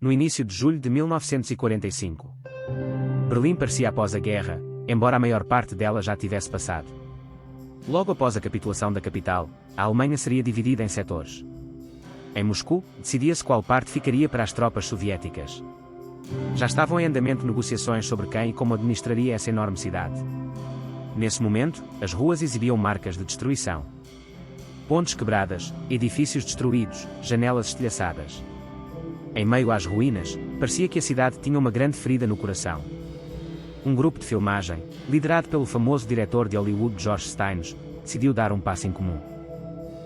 no início de julho de 1945. Berlim parecia após a guerra, embora a maior parte dela já tivesse passado. Logo após a capitulação da capital, a Alemanha seria dividida em setores. Em Moscou, decidia-se qual parte ficaria para as tropas soviéticas. Já estavam em andamento negociações sobre quem e como administraria essa enorme cidade. Nesse momento, as ruas exibiam marcas de destruição. Pontes quebradas, edifícios destruídos, janelas estilhaçadas. Em meio às ruínas, parecia que a cidade tinha uma grande ferida no coração. Um grupo de filmagem, liderado pelo famoso diretor de Hollywood George Steins, decidiu dar um passo em comum.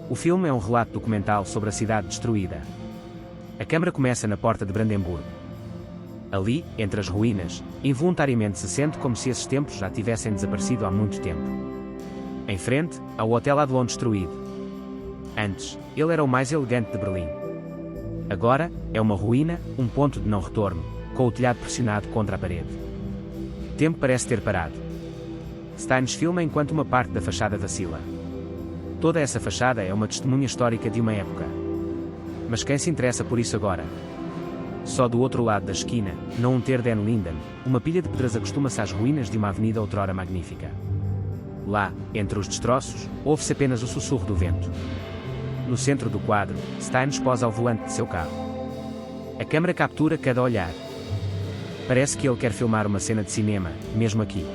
O filme é um relato documental sobre a cidade destruída. A câmara começa na porta de Brandemburgo. Ali, entre as ruínas, involuntariamente se sente como se esses tempos já tivessem desaparecido há muito tempo. Em frente, há o Hotel Adlon destruído. Antes, ele era o mais elegante de Berlim. Agora, é uma ruína, um ponto de não retorno, com o telhado pressionado contra a parede. O tempo parece ter parado. Steins filma enquanto uma parte da fachada vacila. Toda essa fachada é uma testemunha histórica de uma época. Mas quem se interessa por isso agora? Só do outro lado da esquina, na Unter den Linden, uma pilha de pedras acostuma-se às ruínas de uma avenida outrora magnífica. Lá, entre os destroços, ouve-se apenas o sussurro do vento. No centro do quadro, Steins posa ao volante de seu carro. A câmara captura cada olhar. Parece que ele quer filmar uma cena de cinema, mesmo aqui.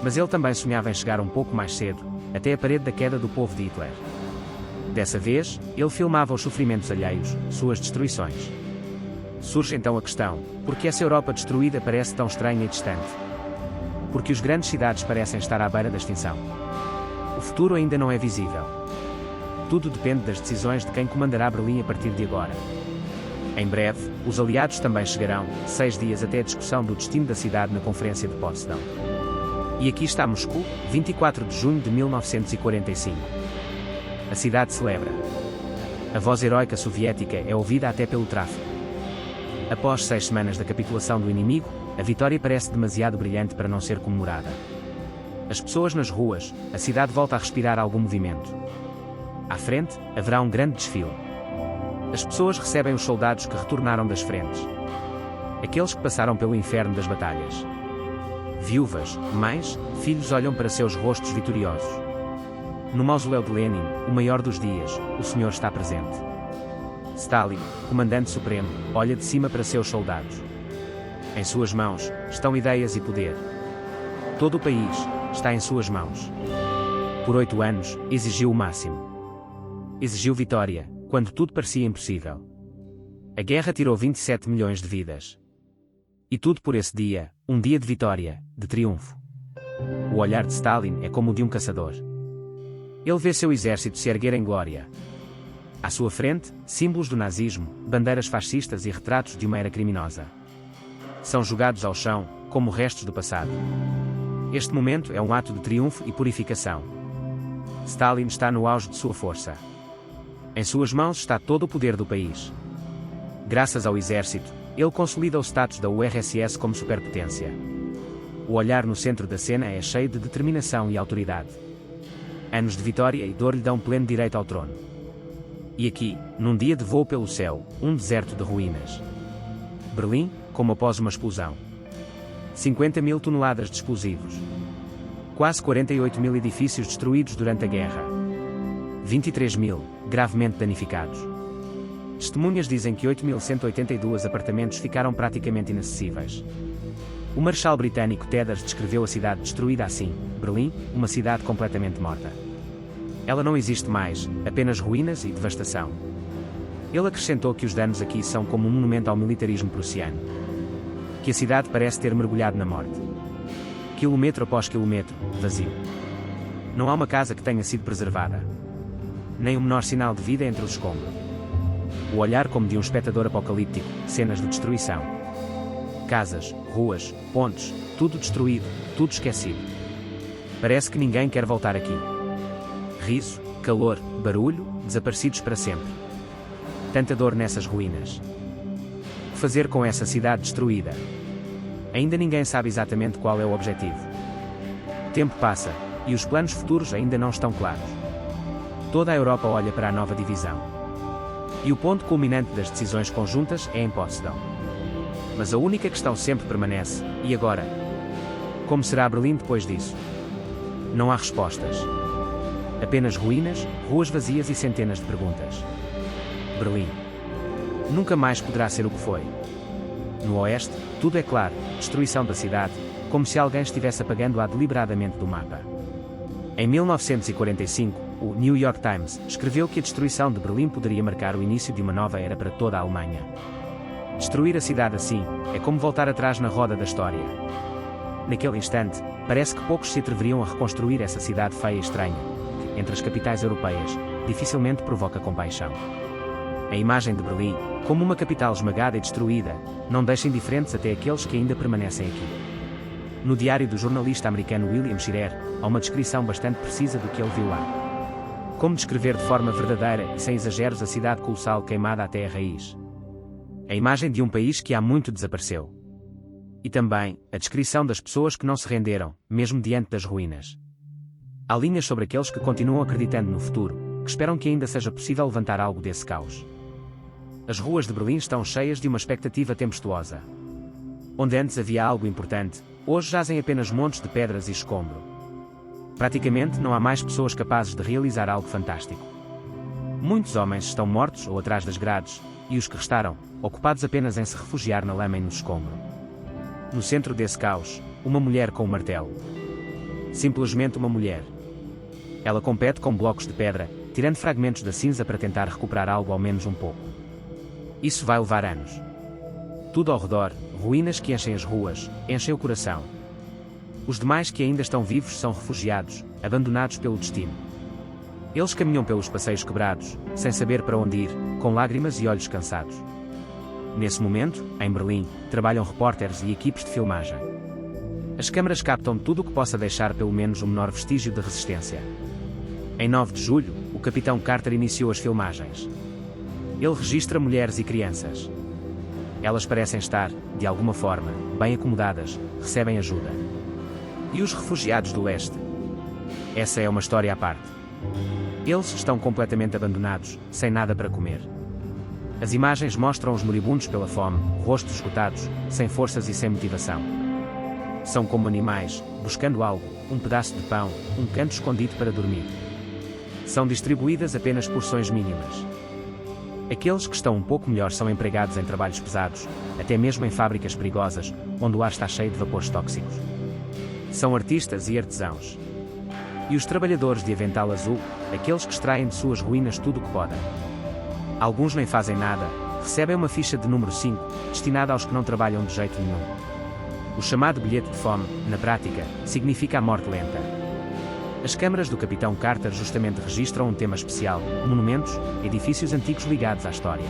Mas ele também sonhava em chegar um pouco mais cedo, até a parede da queda do povo de Hitler. Dessa vez, ele filmava os sofrimentos alheios, suas destruições. Surge então a questão: por que essa Europa destruída parece tão estranha e distante? Porque as grandes cidades parecem estar à beira da extinção. O futuro ainda não é visível. Tudo depende das decisões de quem comandará Berlim a partir de agora. Em breve, os aliados também chegarão, 6 dias até a discussão do destino da cidade na Conferência de Potsdam. E aqui está Moscou, 24 de junho de 1945. A cidade celebra. A voz heroica soviética é ouvida até pelo tráfego. Após 6 semanas da capitulação do inimigo, a vitória parece demasiado brilhante para não ser comemorada. As pessoas nas ruas, a cidade volta a respirar algum movimento. À frente, haverá um grande desfile. As pessoas recebem os soldados que retornaram das frentes. Aqueles que passaram pelo inferno das batalhas. Viúvas, mães, filhos olham para seus rostos vitoriosos. No mausoléu de Lenin, o maior dos dias, o Senhor está presente. Stalin, comandante supremo, olha de cima para seus soldados. Em suas mãos, estão ideias e poder. Todo o país está em suas mãos. Por 8 anos, exigiu o máximo. Exigiu vitória, quando tudo parecia impossível. A guerra tirou 27 milhões de vidas. E tudo por esse dia, um dia de vitória, de triunfo. O olhar de Stalin é como o de um caçador. Ele vê seu exército se erguer em glória. À sua frente, símbolos do nazismo, bandeiras fascistas e retratos de uma era criminosa. São jogados ao chão, como restos do passado. Este momento é um ato de triunfo e purificação. Stalin está no auge de sua força. Em suas mãos está todo o poder do país. Graças ao exército, ele consolida o status da URSS como superpotência. O olhar no centro da cena é cheio de determinação e autoridade. Anos de vitória e dor lhe dão pleno direito ao trono. E aqui, num dia de voo pelo céu, um deserto de ruínas. Berlim, como após uma explosão. 50 mil toneladas de explosivos. Quase 48 mil edifícios destruídos durante a guerra. 23 mil, gravemente danificados. Testemunhas dizem que 8.182 apartamentos ficaram praticamente inacessíveis. O marechal britânico Tedder descreveu a cidade destruída assim: Berlim, uma cidade completamente morta. Ela não existe mais, apenas ruínas e devastação. Ele acrescentou que os danos aqui são como um monumento ao militarismo prussiano. Que a cidade parece ter mergulhado na morte. Quilômetro após quilômetro, vazio. Não há uma casa que tenha sido preservada. Nem o menor sinal de vida entre os escombros. O olhar como de um espectador apocalíptico, cenas de destruição. Casas, ruas, pontes, tudo destruído, tudo esquecido. Parece que ninguém quer voltar aqui. Riso, calor, barulho, desaparecidos para sempre. Tanta dor nessas ruínas. O que fazer com essa cidade destruída? Ainda ninguém sabe exatamente qual é o objetivo. O tempo passa, e os planos futuros ainda não estão claros. Toda a Europa olha para a nova divisão. E o ponto culminante das decisões conjuntas é em Potsdam. Mas a única questão sempre permanece: e agora? Como será Berlim depois disso? Não há respostas. Apenas ruínas, ruas vazias e centenas de perguntas. Berlim nunca mais poderá ser o que foi. No oeste, tudo é claro: destruição da cidade, como se alguém estivesse apagando-a deliberadamente do mapa. Em 1945, o New York Times escreveu que a destruição de Berlim poderia marcar o início de uma nova era para toda a Alemanha. Destruir a cidade assim é como voltar atrás na roda da história. Naquele instante, parece que poucos se atreveriam a reconstruir essa cidade feia e estranha, que, entre as capitais europeias, dificilmente provoca compaixão. A imagem de Berlim, como uma capital esmagada e destruída, não deixa indiferentes até aqueles que ainda permanecem aqui. No diário do jornalista americano William Shirer, há uma descrição bastante precisa do que ele viu lá. Como descrever de forma verdadeira e sem exageros a cidade colossal queimada até a raiz. A imagem de um país que há muito desapareceu. E também, a descrição das pessoas que não se renderam, mesmo diante das ruínas. Há linhas sobre aqueles que continuam acreditando no futuro, que esperam que ainda seja possível levantar algo desse caos. As ruas de Berlim estão cheias de uma expectativa tempestuosa. Onde antes havia algo importante, hoje jazem apenas montes de pedras e escombro. Praticamente não há mais pessoas capazes de realizar algo fantástico. Muitos homens estão mortos ou atrás das grades, e os que restaram, ocupados apenas em se refugiar na lama e no escombro. No centro desse caos, uma mulher com um martelo. Simplesmente uma mulher. Ela compete com blocos de pedra, tirando fragmentos da cinza para tentar recuperar algo ao menos um pouco. Isso vai levar anos. Tudo ao redor, ruínas que enchem as ruas, enchem o coração. Os demais que ainda estão vivos são refugiados, abandonados pelo destino. Eles caminham pelos passeios quebrados, sem saber para onde ir, com lágrimas e olhos cansados. Nesse momento, em Berlim, trabalham repórteres e equipes de filmagem. As câmaras captam tudo o que possa deixar pelo menos o menor vestígio de resistência. Em 9 de julho, o capitão Carter iniciou as filmagens. Ele registra mulheres e crianças. Elas parecem estar, de alguma forma, bem acomodadas, recebem ajuda. E os refugiados do leste? Essa é uma história à parte. Eles estão completamente abandonados, sem nada para comer. As imagens mostram os moribundos pela fome, rostos esgotados, sem forças e sem motivação. São como animais, buscando algo, um pedaço de pão, um canto escondido para dormir. São distribuídas apenas porções mínimas. Aqueles que estão um pouco melhor são empregados em trabalhos pesados, até mesmo em fábricas perigosas, onde o ar está cheio de vapores tóxicos. São artistas e artesãos. E os trabalhadores de avental azul, aqueles que extraem de suas ruínas tudo o que podem. Alguns nem fazem nada, recebem uma ficha de número 5, destinada aos que não trabalham de jeito nenhum. O chamado bilhete de fome, na prática, significa a morte lenta. As câmaras do Capitão Carter justamente registram um tema especial: monumentos, edifícios antigos ligados à história.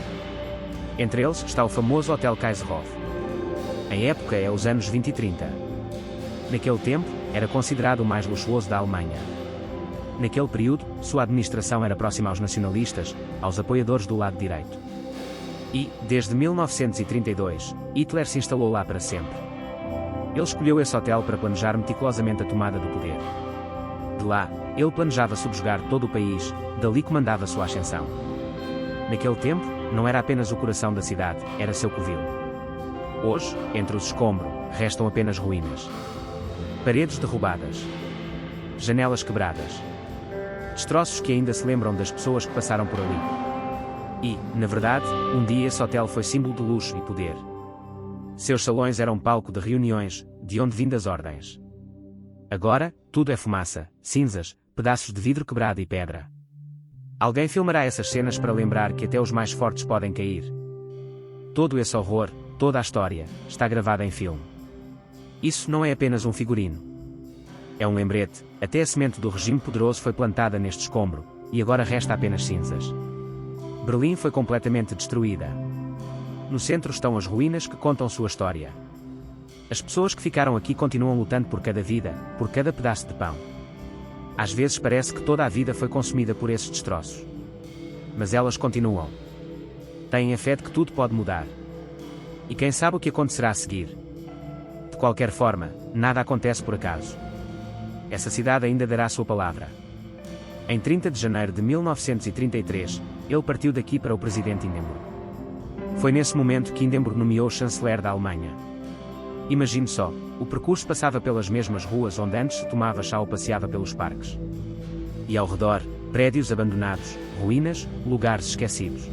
Entre eles está o famoso Hotel Kaiserhof. Em época é os anos 20 e 30. Naquele tempo, era considerado o mais luxuoso da Alemanha. Naquele período, sua administração era próxima aos nacionalistas, aos apoiadores do lado direito. E, desde 1932, Hitler se instalou lá para sempre. Ele escolheu esse hotel para planejar meticulosamente a tomada do poder. De lá, ele planejava subjugar todo o país, dali comandava sua ascensão. Naquele tempo, não era apenas o coração da cidade, era seu covil. Hoje, entre os escombros, restam apenas ruínas. Paredes derrubadas. Janelas quebradas. Destroços que ainda se lembram das pessoas que passaram por ali. E, na verdade, um dia esse hotel foi símbolo de luxo e poder. Seus salões eram palco de reuniões, de onde vinham as ordens. Agora, tudo é fumaça, cinzas, pedaços de vidro quebrado e pedra. Alguém filmará essas cenas para lembrar que até os mais fortes podem cair. Todo esse horror, toda a história, está gravada em filme. Isso não é apenas um figurino. É um lembrete, até a semente do regime poderoso foi plantada neste escombro, e agora resta apenas cinzas. Berlim foi completamente destruída. No centro estão as ruínas que contam sua história. As pessoas que ficaram aqui continuam lutando por cada vida, por cada pedaço de pão. Às vezes parece que toda a vida foi consumida por esses destroços. Mas elas continuam. Têm a fé de que tudo pode mudar. E quem sabe o que acontecerá a seguir? De qualquer forma, nada acontece por acaso. Essa cidade ainda dará sua palavra. Em 30 de janeiro de 1933, ele partiu daqui para o presidente Hindenburg. Foi nesse momento que Hindenburg nomeou chanceler da Alemanha. Imagine só, o percurso passava pelas mesmas ruas onde antes se tomava chá ou passeava pelos parques. E ao redor, prédios abandonados, ruínas, lugares esquecidos.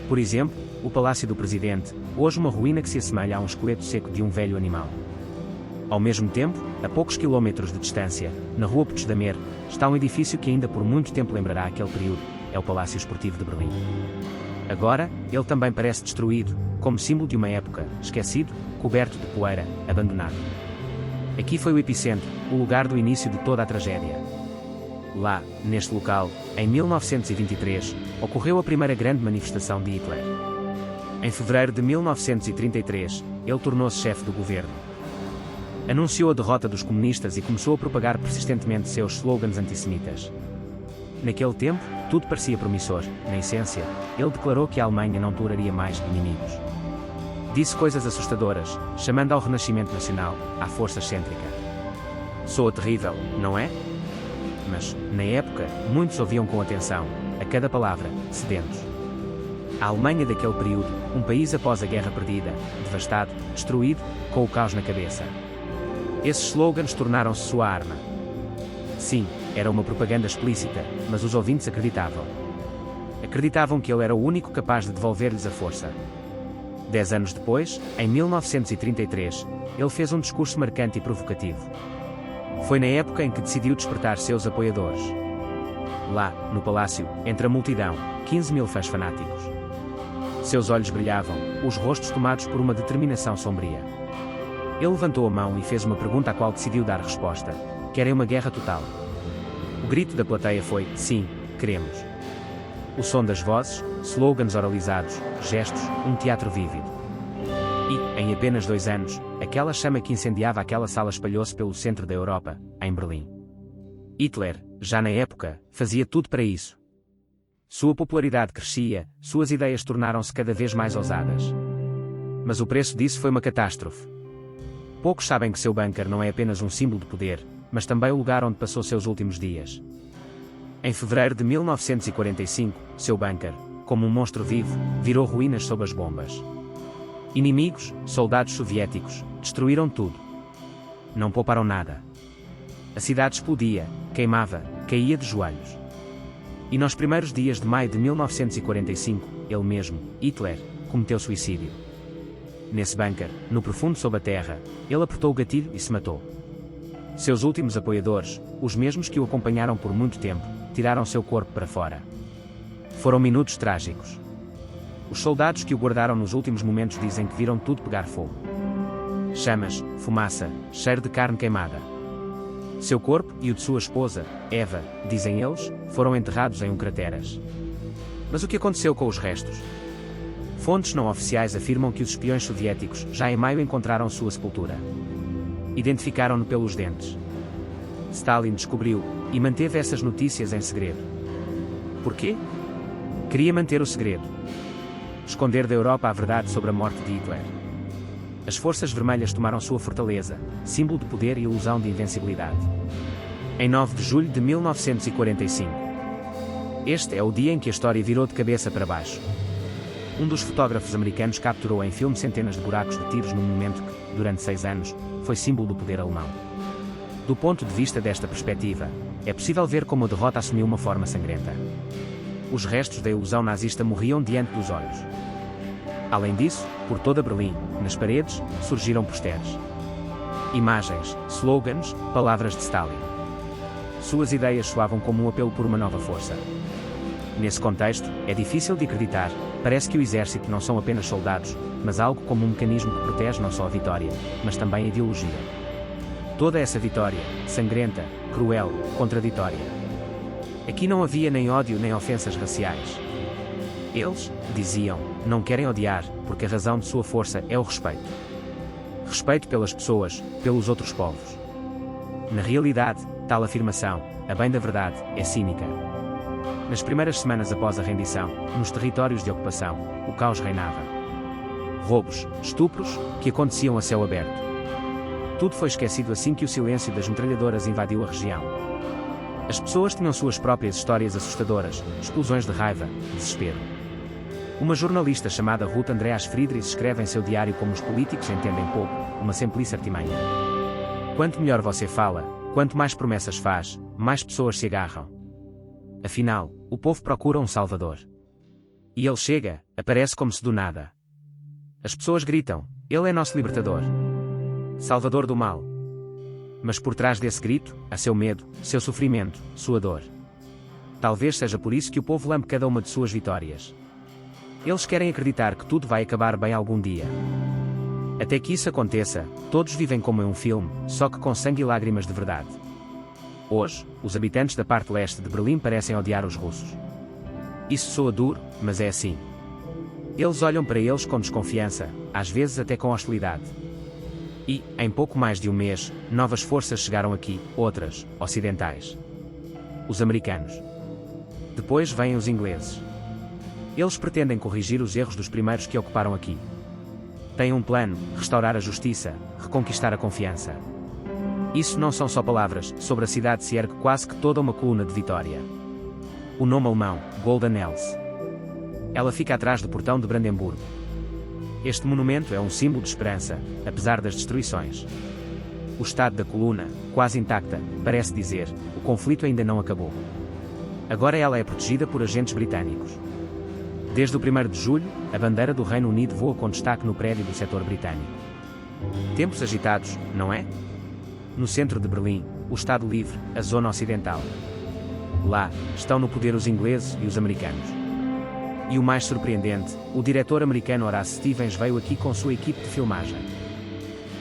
Por exemplo, o Palácio do Presidente, hoje uma ruína que se assemelha a um esqueleto seco de um velho animal. Ao mesmo tempo, a poucos quilómetros de distância, na rua Potsdamer, está um edifício que ainda por muito tempo lembrará aquele período, é o Palácio Esportivo de Berlim. Agora, ele também parece destruído, como símbolo de uma época, esquecido, coberto de poeira, abandonado. Aqui foi o epicentro, o lugar do início de toda a tragédia. Lá, neste local, em 1923, ocorreu a primeira grande manifestação de Hitler. Em fevereiro de 1933, ele tornou-se chefe do governo. Anunciou a derrota dos comunistas e começou a propagar persistentemente seus slogans antissemitas. Naquele tempo, tudo parecia promissor. Na essência, ele declarou que a Alemanha não toleraria mais inimigos. Disse coisas assustadoras, chamando ao renascimento nacional, à força excêntrica. Soa terrível, não é? Mas, na época, muitos ouviam com atenção, a cada palavra, sedentos. A Alemanha daquele período, um país após a guerra perdida, devastado, destruído, com o caos na cabeça. Esses slogans tornaram-se sua arma. Sim, era uma propaganda explícita, mas os ouvintes acreditavam. Acreditavam que ele era o único capaz de devolver-lhes a força. 10 anos depois, em 1933, ele fez um discurso marcante e provocativo. Foi na época em que decidiu despertar seus apoiadores. Lá, no palácio, entre a multidão, 15.000 fãs fanáticos. Seus olhos brilhavam, os rostos tomados por uma determinação sombria. Ele levantou a mão e fez uma pergunta à qual decidiu dar resposta. Querem uma guerra total? O grito da plateia foi, sim, queremos. O som das vozes, slogans oralizados, gestos, um teatro vívido. E, em apenas 2 anos, aquela chama que incendiava aquela sala espalhou-se pelo centro da Europa, em Berlim. Hitler, já na época, fazia tudo para isso. Sua popularidade crescia, suas ideias tornaram-se cada vez mais ousadas. Mas o preço disso foi uma catástrofe. Poucos sabem que seu bunker não é apenas um símbolo de poder, mas também o lugar onde passou seus últimos dias. Em fevereiro de 1945, seu bunker, como um monstro vivo, virou ruínas sob as bombas. Inimigos, soldados soviéticos, destruíram tudo. Não pouparam nada. A cidade explodia, queimava, caía de joelhos. E nos primeiros dias de maio de 1945, ele mesmo, Hitler, cometeu suicídio. Nesse bunker, no profundo sob a terra, ele apertou o gatilho e se matou. Seus últimos apoiadores, os mesmos que o acompanharam por muito tempo, tiraram seu corpo para fora. Foram minutos trágicos. Os soldados que o guardaram nos últimos momentos dizem que viram tudo pegar fogo. Chamas, fumaça, cheiro de carne queimada. Seu corpo e o de sua esposa, Eva, dizem eles, foram enterrados em um crateras. Mas o que aconteceu com os restos? Fontes não oficiais afirmam que os espiões soviéticos já em maio encontraram sua sepultura. Identificaram-no pelos dentes. Stalin descobriu e manteve essas notícias em segredo. Porquê? Queria manter o segredo. Esconder da Europa a verdade sobre a morte de Hitler. As forças vermelhas tomaram sua fortaleza, símbolo de poder e ilusão de invencibilidade. Em 9 de julho de 1945. Este é o dia em que a história virou de cabeça para baixo. Um dos fotógrafos americanos capturou em filme centenas de buracos de tiros num momento que, durante 6 anos, foi símbolo do poder alemão. Do ponto de vista desta perspectiva, é possível ver como a derrota assumiu uma forma sangrenta. Os restos da ilusão nazista morriam diante dos olhos. Além disso, por toda Berlim, nas paredes, surgiram posteres. Imagens, slogans, palavras de Stalin. Suas ideias soavam como um apelo por uma nova força. Nesse contexto, é difícil de acreditar, parece que o exército não são apenas soldados, mas algo como um mecanismo que protege não só a vitória, mas também a ideologia. Toda essa vitória, sangrenta, cruel, contraditória. Aqui não havia nem ódio nem ofensas raciais. Eles, diziam, não querem odiar, porque a razão de sua força é o respeito. Respeito pelas pessoas, pelos outros povos. Na realidade, tal afirmação, a bem da verdade, é cínica. Nas primeiras semanas após a rendição, nos territórios de ocupação, o caos reinava. Roubos, estupros, que aconteciam a céu aberto. Tudo foi esquecido assim que o silêncio das metralhadoras invadiu a região. As pessoas tinham suas próprias histórias assustadoras, explosões de raiva, desespero. Uma jornalista chamada Ruth Andreas Friedrich escreve em seu diário como os políticos entendem pouco, uma simplista artimanha. Quanto melhor você fala, quanto mais promessas faz, mais pessoas se agarram. Afinal, o povo procura um salvador. E ele chega, aparece como se do nada. As pessoas gritam, ele é nosso libertador. Salvador do mal. Mas por trás desse grito, há seu medo, seu sofrimento, sua dor. Talvez seja por isso que o povo lambe cada uma de suas vitórias. Eles querem acreditar que tudo vai acabar bem algum dia. Até que isso aconteça, todos vivem como em um filme, só que com sangue e lágrimas de verdade. Hoje, os habitantes da parte leste de Berlim parecem odiar os russos. Isso soa duro, mas é assim. Eles olham para eles com desconfiança, às vezes até com hostilidade. E, em pouco mais de um mês, novas forças chegaram aqui, outras, ocidentais. Os americanos. Depois vêm os ingleses. Eles pretendem corrigir os erros dos primeiros que ocuparam aqui. Têm um plano, restaurar a justiça, reconquistar a confiança. Isso não são só palavras, sobre a cidade se ergue quase que toda uma coluna de vitória. O nome alemão, Golden Helse. Ela fica atrás do portão de Brandemburgo. Este monumento é um símbolo de esperança, apesar das destruições. O estado da coluna, quase intacta, parece dizer, o conflito ainda não acabou. Agora ela é protegida por agentes britânicos. Desde o 1º de julho, a bandeira do Reino Unido voa com destaque no prédio do setor britânico. Tempos agitados, não é? No centro de Berlim, o Estado Livre, a zona ocidental. Lá, estão no poder os ingleses e os americanos. E o mais surpreendente, o diretor americano Horace Stevens veio aqui com sua equipe de filmagem.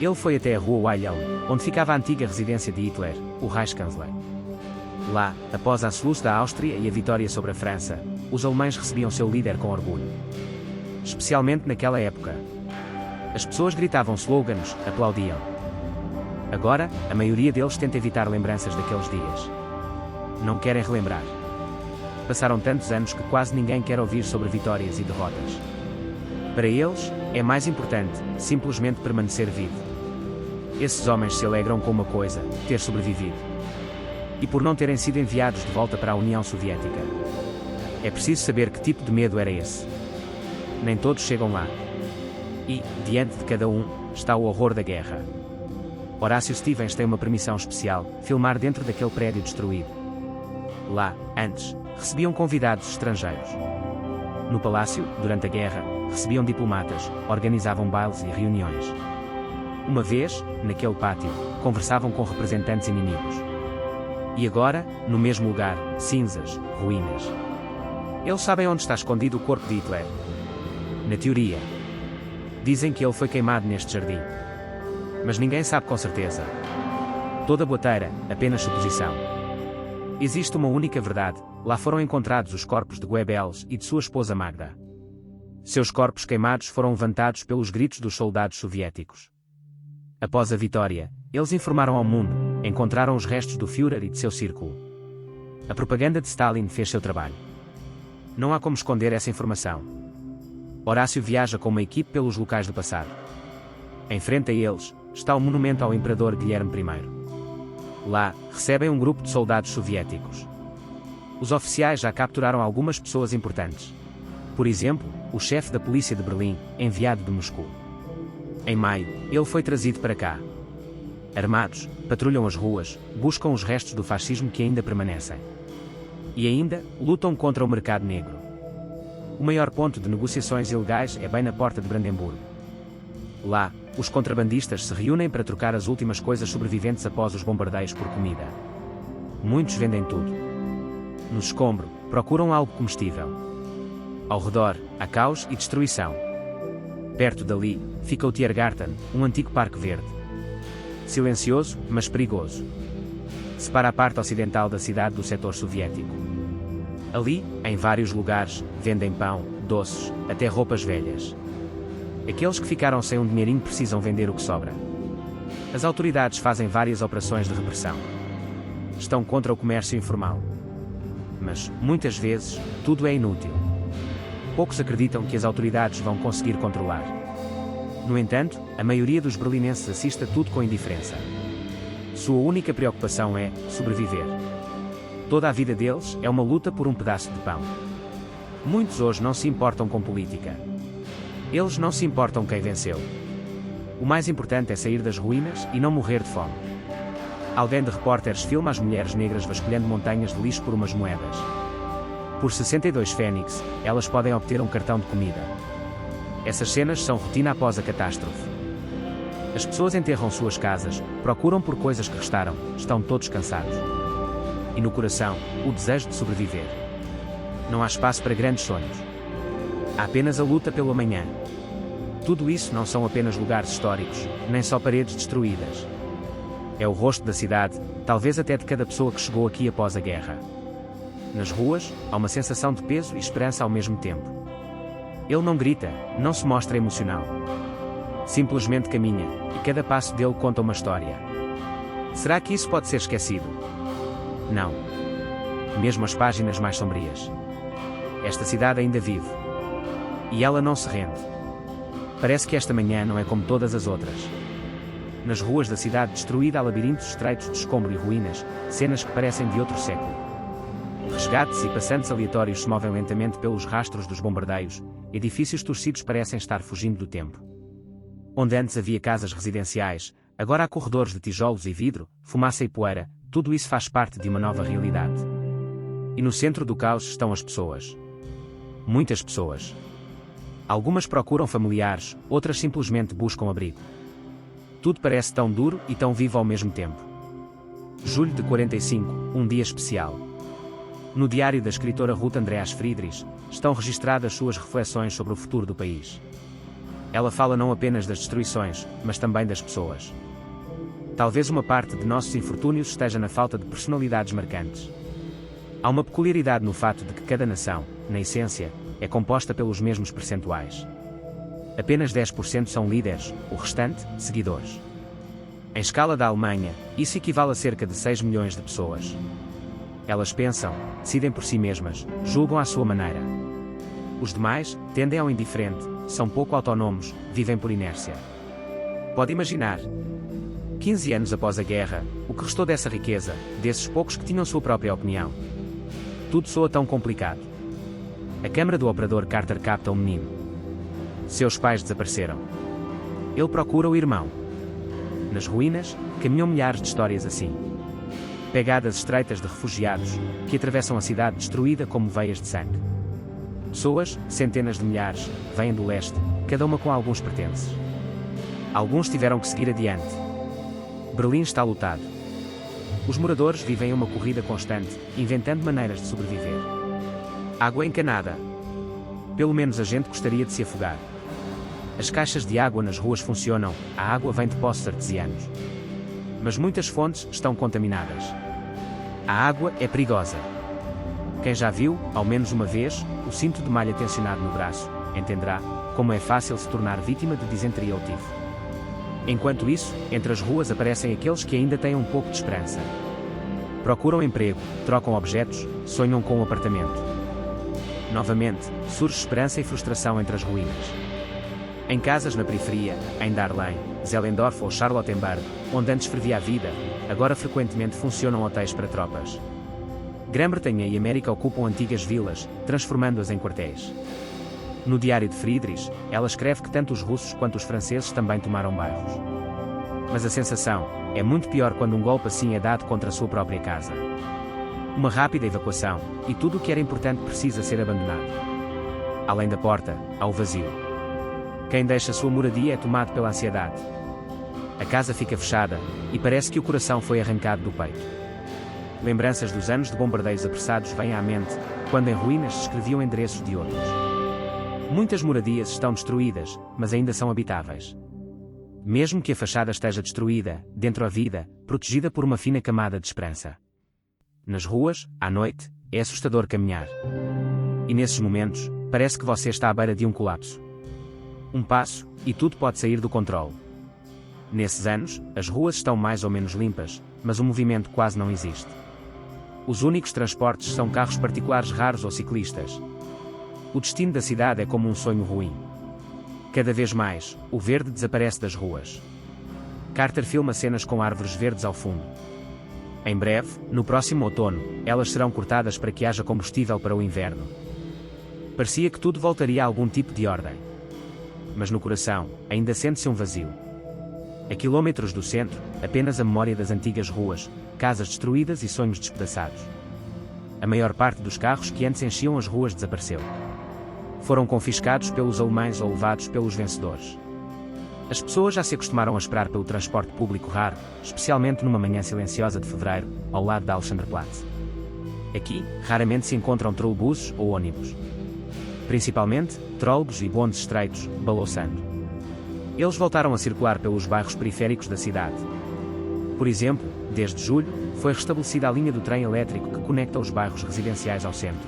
Ele foi até a rua Weyl, onde ficava a antiga residência de Hitler, o Reichskanzler. Lá, após a Anschluss da Áustria e a vitória sobre a França, os alemães recebiam seu líder com orgulho. Especialmente naquela época. As pessoas gritavam slogans, aplaudiam. Agora, a maioria deles tenta evitar lembranças daqueles dias. Não querem relembrar. Passaram tantos anos que quase ninguém quer ouvir sobre vitórias e derrotas. Para eles, é mais importante, simplesmente permanecer vivo. Esses homens se alegram com uma coisa, ter sobrevivido. E por não terem sido enviados de volta para a União Soviética. É preciso saber que tipo de medo era esse. Nem todos chegam lá. E, diante de cada um, está o horror da guerra. Horácio Stevens tem uma permissão especial, filmar dentro daquele prédio destruído. Lá, antes, recebiam convidados estrangeiros. No palácio, durante a guerra, recebiam diplomatas, organizavam bailes e reuniões. Uma vez, naquele pátio, conversavam com representantes inimigos. E agora, no mesmo lugar, cinzas, ruínas. Eles sabem onde está escondido o corpo de Hitler. Na teoria. Dizem que ele foi queimado neste jardim. Mas ninguém sabe com certeza. Toda boateira, apenas suposição. Existe uma única verdade, lá foram encontrados os corpos de Goebbels e de sua esposa Magda. Seus corpos queimados foram levantados pelos gritos dos soldados soviéticos. Após a vitória, eles informaram ao mundo, encontraram os restos do Führer e de seu círculo. A propaganda de Stalin fez seu trabalho. Não há como esconder essa informação. Horácio viaja com uma equipe pelos locais do passado. Em frente a eles, está o monumento ao imperador Guilherme I. Lá, recebem um grupo de soldados soviéticos. Os oficiais já capturaram algumas pessoas importantes. Por exemplo, o chefe da polícia de Berlim, enviado de Moscou. Em maio, ele foi trazido para cá. Armados, patrulham as ruas, buscam os restos do fascismo que ainda permanecem. E ainda, lutam contra o mercado negro. O maior ponto de negociações ilegais é bem na porta de Brandemburgo. Lá, os contrabandistas se reúnem para trocar as últimas coisas sobreviventes após os bombardeios por comida. Muitos vendem tudo. No escombro, procuram algo comestível. Ao redor, há caos e destruição. Perto dali, fica o Tiergarten, um antigo parque verde. Silencioso, mas perigoso. Separa a parte ocidental da cidade do setor soviético. Ali, em vários lugares, vendem pão, doces, até roupas velhas. Aqueles que ficaram sem um dinheirinho precisam vender o que sobra. As autoridades fazem várias operações de repressão. Estão contra o comércio informal. Mas, muitas vezes, tudo é inútil. Poucos acreditam que as autoridades vão conseguir controlar. No entanto, a maioria dos berlinenses assiste a tudo com indiferença. Sua única preocupação é sobreviver. Toda a vida deles é uma luta por um pedaço de pão. Muitos hoje não se importam com política. Eles não se importam quem venceu. O mais importante é sair das ruínas e não morrer de fome. Alguém de repórteres filma as mulheres negras vasculhando montanhas de lixo por umas moedas. Por 62 fênix, elas podem obter um cartão de comida. Essas cenas são rotina após a catástrofe. As pessoas enterram suas casas, procuram por coisas que restaram, estão todos cansados. E no coração, o desejo de sobreviver. Não há espaço para grandes sonhos. Há apenas a luta pelo amanhã. Tudo isso não são apenas lugares históricos, nem só paredes destruídas. É o rosto da cidade, talvez até de cada pessoa que chegou aqui após a guerra. Nas ruas, há uma sensação de peso e esperança ao mesmo tempo. Ele não grita, não se mostra emocional. Simplesmente caminha, e cada passo dele conta uma história. Será que isso pode ser esquecido? Não. Mesmo as páginas mais sombrias. Esta cidade ainda vive. E ela não se rende. Parece que esta manhã não é como todas as outras. Nas ruas da cidade destruída há labirintos estreitos de escombro e ruínas, cenas que parecem de outro século. Resgates e passantes aleatórios se movem lentamente pelos rastros dos bombardeios, edifícios torcidos parecem estar fugindo do tempo. Onde antes havia casas residenciais, agora há corredores de tijolos e vidro, fumaça e poeira, tudo isso faz parte de uma nova realidade. E no centro do caos estão as pessoas. Muitas pessoas. Algumas procuram familiares, outras simplesmente buscam abrigo. Tudo parece tão duro e tão vivo ao mesmo tempo. Julho de 45, um dia especial. No diário da escritora Ruth Andreas Friedrich, estão registradas suas reflexões sobre o futuro do país. Ela fala não apenas das destruições, mas também das pessoas. Talvez uma parte de nossos infortúnios esteja na falta de personalidades marcantes. Há uma peculiaridade no fato de que cada nação, na essência, é composta pelos mesmos percentuais. Apenas 10% são líderes, o restante, seguidores. Em escala da Alemanha, isso equivale a cerca de 6 milhões de pessoas. Elas pensam, decidem por si mesmas, julgam à sua maneira. Os demais tendem ao indiferente, são pouco autónomos, vivem por inércia. Pode imaginar. 15 anos após a guerra, o que restou dessa riqueza, desses poucos que tinham sua própria opinião? Tudo soa tão complicado. A câmara do operador Carter capta um menino. Seus pais desapareceram. Ele procura o irmão. Nas ruínas, caminham milhares de histórias assim. Pegadas estreitas de refugiados, que atravessam a cidade destruída como veias de sangue. Pessoas, centenas de milhares, vêm do leste, cada uma com alguns pertences. Alguns tiveram que seguir adiante. Berlim está lotado. Os moradores vivem uma corrida constante, inventando maneiras de sobreviver. Água encanada. Pelo menos a gente gostaria de se afogar. As caixas de água nas ruas funcionam, a água vem de poços artesianos. Mas muitas fontes estão contaminadas. A água é perigosa. Quem já viu, ao menos uma vez, o cinto de malha tensionado no braço, entenderá como é fácil se tornar vítima de disenteria ou tifo. Enquanto isso, entre as ruas aparecem aqueles que ainda têm um pouco de esperança. Procuram emprego, trocam objetos, sonham com um apartamento. Novamente, surge esperança e frustração entre as ruínas. Em casas na periferia, em Dahlem, Zehlendorf ou Charlottenburg, onde antes fervia a vida, agora frequentemente funcionam hotéis para tropas. Grã-Bretanha e América ocupam antigas vilas, transformando-as em quartéis. No diário de Friedrich, ela escreve que tanto os russos quanto os franceses também tomaram bairros. Mas a sensação é muito pior quando um golpe assim é dado contra a sua própria casa. Uma rápida evacuação, e tudo o que era importante precisa ser abandonado. Além da porta, há o vazio. Quem deixa sua moradia é tomado pela ansiedade. A casa fica fechada, e parece que o coração foi arrancado do peito. Lembranças dos anos de bombardeios apressados vêm à mente, quando em ruínas se escreviam endereços de outros. Muitas moradias estão destruídas, mas ainda são habitáveis. Mesmo que a fachada esteja destruída, dentro a vida, protegida por uma fina camada de esperança. Nas ruas, à noite, é assustador caminhar. E nesses momentos, parece que você está à beira de um colapso. Um passo, e tudo pode sair do controle. Nesses anos, as ruas estão mais ou menos limpas, mas o movimento quase não existe. Os únicos transportes são carros particulares raros ou ciclistas. O destino da cidade é como um sonho ruim. Cada vez mais, o verde desaparece das ruas. Carter filma cenas com árvores verdes ao fundo. Em breve, no próximo outono, elas serão cortadas para que haja combustível para o inverno. Parecia que tudo voltaria a algum tipo de ordem. Mas no coração, ainda sente-se um vazio. A quilômetros do centro, apenas a memória das antigas ruas, casas destruídas e sonhos despedaçados. A maior parte dos carros que antes enchiam as ruas desapareceu. Foram confiscados pelos alemães ou levados pelos vencedores. As pessoas já se acostumaram a esperar pelo transporte público raro, especialmente numa manhã silenciosa de fevereiro, ao lado da Alexanderplatz. Aqui, raramente se encontram trolebuses ou ônibus. Principalmente, trólebus e bondes estreitos, balouçando. Eles voltaram a circular pelos bairros periféricos da cidade. Por exemplo, desde julho, foi restabelecida a linha do trem elétrico que conecta os bairros residenciais ao centro.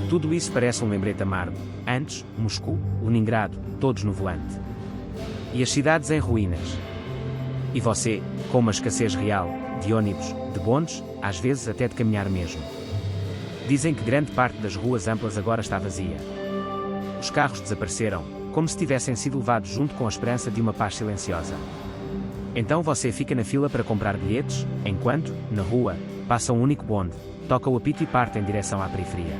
Tudo isso parece um lembrete amargo. Antes, Moscou, Leningrado, todos no volante. E as cidades em ruínas. E você, com uma escassez real, de ônibus, de bondes, às vezes até de caminhar mesmo. Dizem que grande parte das ruas amplas agora está vazia. Os carros desapareceram, como se tivessem sido levados junto com a esperança de uma paz silenciosa. Então você fica na fila para comprar bilhetes, enquanto, na rua, passa um único bonde, toca o apito e parte em direção à periferia.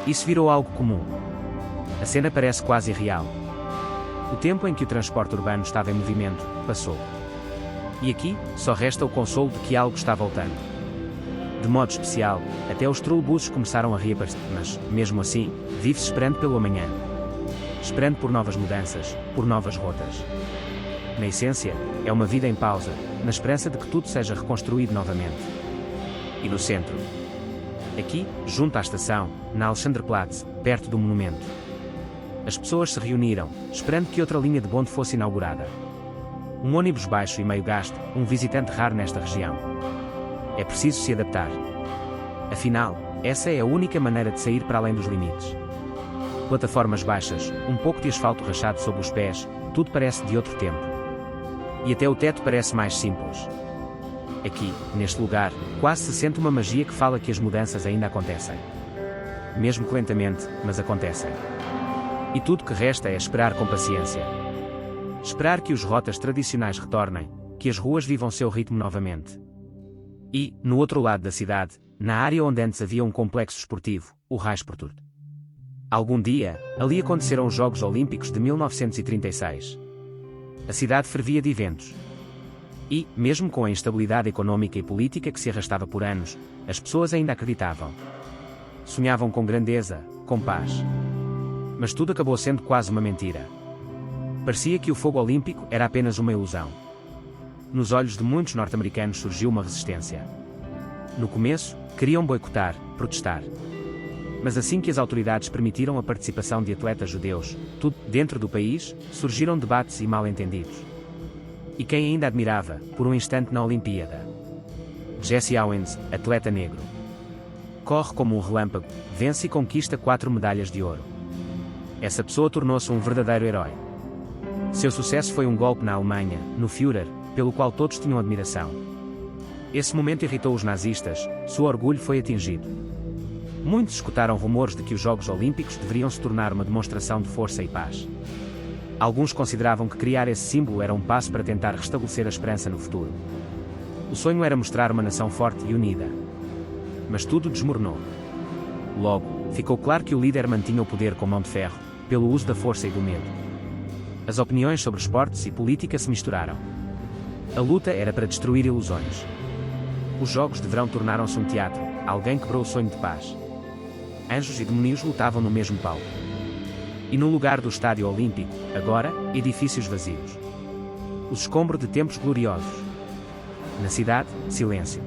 Isso virou algo comum. A cena parece quase irreal. O tempo em que o transporte urbano estava em movimento, passou. E aqui, só resta o consolo de que algo está voltando. De modo especial, até os trolebuses começaram a reaparecer, mas, mesmo assim, vive-se esperando pelo amanhã. Esperando por novas mudanças, por novas rotas. Na essência, é uma vida em pausa, na esperança de que tudo seja reconstruído novamente. E no centro? Aqui, junto à estação, na Alexanderplatz, perto do monumento. As pessoas se reuniram, esperando que outra linha de bonde fosse inaugurada. Um ônibus baixo e meio gasto, um visitante raro nesta região. É preciso se adaptar. Afinal, essa é a única maneira de sair para além dos limites. Plataformas baixas, um pouco de asfalto rachado sob os pés, tudo parece de outro tempo. E até o teto parece mais simples. Aqui, neste lugar, quase se sente uma magia que fala que as mudanças ainda acontecem. Mesmo que lentamente, mas acontecem. E tudo que resta é esperar com paciência. Esperar que os rotas tradicionais retornem, que as ruas vivam seu ritmo novamente. E, no outro lado da cidade, na área onde antes havia um complexo esportivo, o Reichsportort. Algum dia, ali aconteceram os Jogos Olímpicos de 1936. A cidade fervia de eventos. E, mesmo com a instabilidade econômica e política que se arrastava por anos, as pessoas ainda acreditavam. Sonhavam com grandeza, com paz. Mas tudo acabou sendo quase uma mentira. Parecia que o fogo olímpico era apenas uma ilusão. Nos olhos de muitos norte-americanos surgiu uma resistência. No começo, queriam boicotar, protestar. Mas assim que as autoridades permitiram a participação de atletas judeus, tudo dentro do país, surgiram debates e mal-entendidos. E quem ainda admirava, por um instante na Olimpíada? Jesse Owens, atleta negro. Corre como um relâmpago, vence e conquista 4 medalhas de ouro. Essa pessoa tornou-se um verdadeiro herói. Seu sucesso foi um golpe na Alemanha, no Führer, pelo qual todos tinham admiração. Esse momento irritou os nazistas, seu orgulho foi atingido. Muitos escutaram rumores de que os Jogos Olímpicos deveriam se tornar uma demonstração de força e paz. Alguns consideravam que criar esse símbolo era um passo para tentar restabelecer a esperança no futuro. O sonho era mostrar uma nação forte e unida. Mas tudo desmoronou. Logo, ficou claro que o líder mantinha o poder com mão de ferro, pelo uso da força e do medo. As opiniões sobre esportes e política se misturaram. A luta era para destruir ilusões. Os jogos de verão tornaram-se um teatro, alguém quebrou o sonho de paz. Anjos e demónios lutavam no mesmo palco. E no lugar do estádio olímpico, agora, edifícios vazios. Os escombros de tempos gloriosos. Na cidade, silêncio.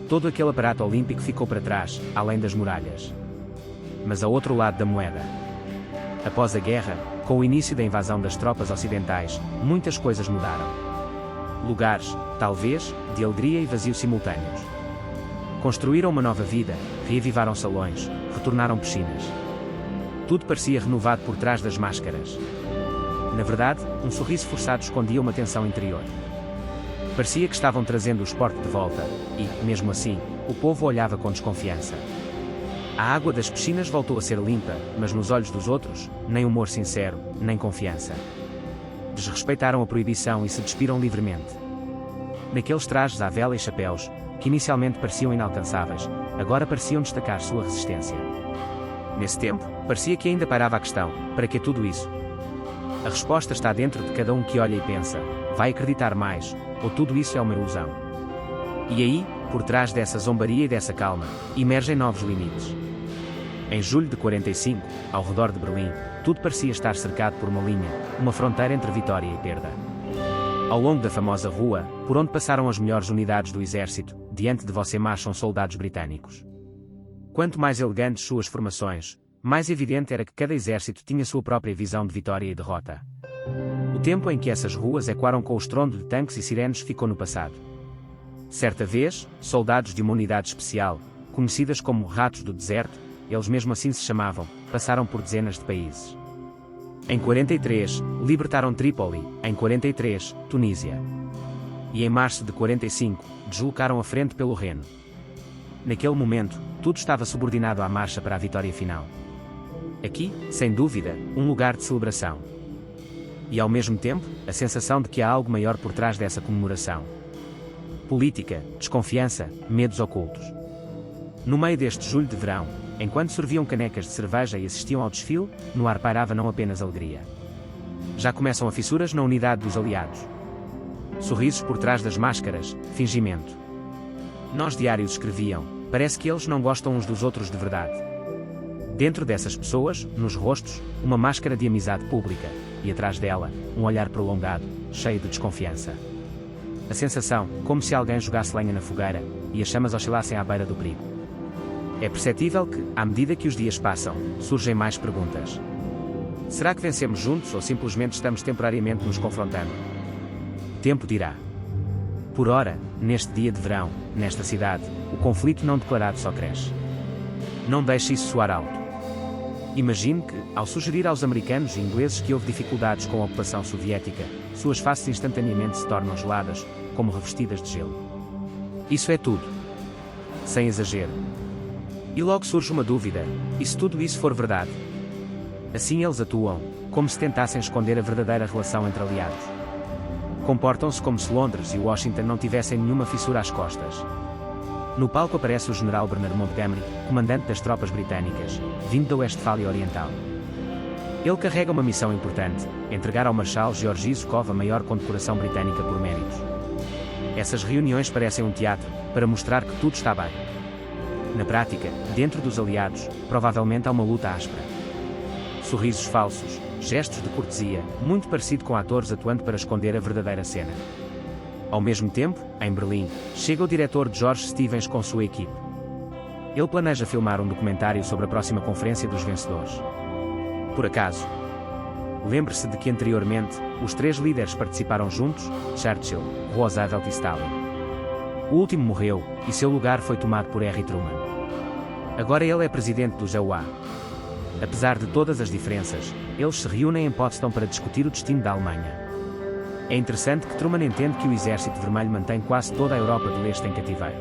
Todo aquele aparato olímpico ficou para trás, além das muralhas. Mas ao outro lado da moeda. Após a guerra, com o início da invasão das tropas ocidentais, muitas coisas mudaram. Lugares, talvez, de alegria e vazio simultâneos. Construíram uma nova vida, reavivaram salões, retornaram piscinas. Tudo parecia renovado por trás das máscaras. Na verdade, um sorriso forçado escondia uma tensão interior. Parecia que estavam trazendo o esporte de volta, e, mesmo assim, o povo olhava com desconfiança. A água das piscinas voltou a ser limpa, mas nos olhos dos outros, nem humor sincero, nem confiança. Desrespeitaram a proibição e se despiram livremente. Naqueles trajes à vela e chapéus, que inicialmente pareciam inalcançáveis, agora pareciam destacar sua resistência. Nesse tempo, parecia que ainda pairava a questão: para que tudo isso? A resposta está dentro de cada um que olha e pensa: vai acreditar mais, ou tudo isso é uma ilusão? E aí, por trás dessa zombaria e dessa calma, emergem novos limites. Em julho de 45, ao redor de Berlim, tudo parecia estar cercado por uma linha, uma fronteira entre vitória e perda. Ao longo da famosa rua, por onde passaram as melhores unidades do exército, diante de você marcham soldados britânicos. Quanto mais elegantes suas formações, mais evidente era que cada exército tinha sua própria visão de vitória e derrota. O tempo em que essas ruas ecoaram com o estrondo de tanques e sirenes ficou no passado. Certa vez, soldados de uma unidade especial, conhecidas como Ratos do Deserto, eles mesmo assim se chamavam, passaram por dezenas de países. Em 43, libertaram Trípoli, em 43, Tunísia. E em março de 45, deslocaram a frente pelo Reno. Naquele momento, tudo estava subordinado à marcha para a vitória final. Aqui, sem dúvida, um lugar de celebração. E ao mesmo tempo, a sensação de que há algo maior por trás dessa comemoração. Política, desconfiança, medos ocultos. No meio deste julho de verão, enquanto serviam canecas de cerveja e assistiam ao desfile, no ar pairava não apenas alegria. Já começam a fissuras na unidade dos aliados. Sorrisos por trás das máscaras, fingimento. Nós diários escreviam: parece que eles não gostam uns dos outros de verdade. Dentro dessas pessoas, nos rostos, uma máscara de amizade pública, e atrás dela, um olhar prolongado, cheio de desconfiança. A sensação, como se alguém jogasse lenha na fogueira, e as chamas oscilassem à beira do perigo. É perceptível que, à medida que os dias passam, surgem mais perguntas. Será que vencemos juntos ou simplesmente estamos temporariamente nos confrontando? O tempo dirá. Por ora, neste dia de verão, nesta cidade, o conflito não declarado só cresce. Não deixe isso soar alto. Imagine que, ao sugerir aos americanos e ingleses que houve dificuldades com a ocupação soviética, suas faces instantaneamente se tornam geladas, como revestidas de gelo. Isso é tudo. Sem exagero. E logo surge uma dúvida: e se tudo isso for verdade? Assim eles atuam, como se tentassem esconder a verdadeira relação entre aliados. Comportam-se como se Londres e Washington não tivessem nenhuma fissura às costas. No palco aparece o general Bernard Montgomery, comandante das tropas britânicas, vindo da Westfália Oriental. Ele carrega uma missão importante: entregar ao Marshal Georgy Zhukov a maior condecoração britânica por méritos. Essas reuniões parecem um teatro, para mostrar que tudo está bem. Na prática, dentro dos aliados, provavelmente há uma luta áspera. Sorrisos falsos, gestos de cortesia, muito parecido com atores atuando para esconder a verdadeira cena. Ao mesmo tempo, em Berlim, chega o diretor George Stevens com sua equipe. Ele planeja filmar um documentário sobre a próxima conferência dos vencedores. Por acaso? Lembre-se de que anteriormente, os três líderes participaram juntos: Churchill, Roosevelt e Stalin. O último morreu, e seu lugar foi tomado por Harry Truman. Agora ele é presidente do ZUA. Apesar de todas as diferenças, eles se reúnem em Potsdam para discutir o destino da Alemanha. É interessante que Truman entende que o Exército Vermelho mantém quase toda a Europa de leste em cativeiro.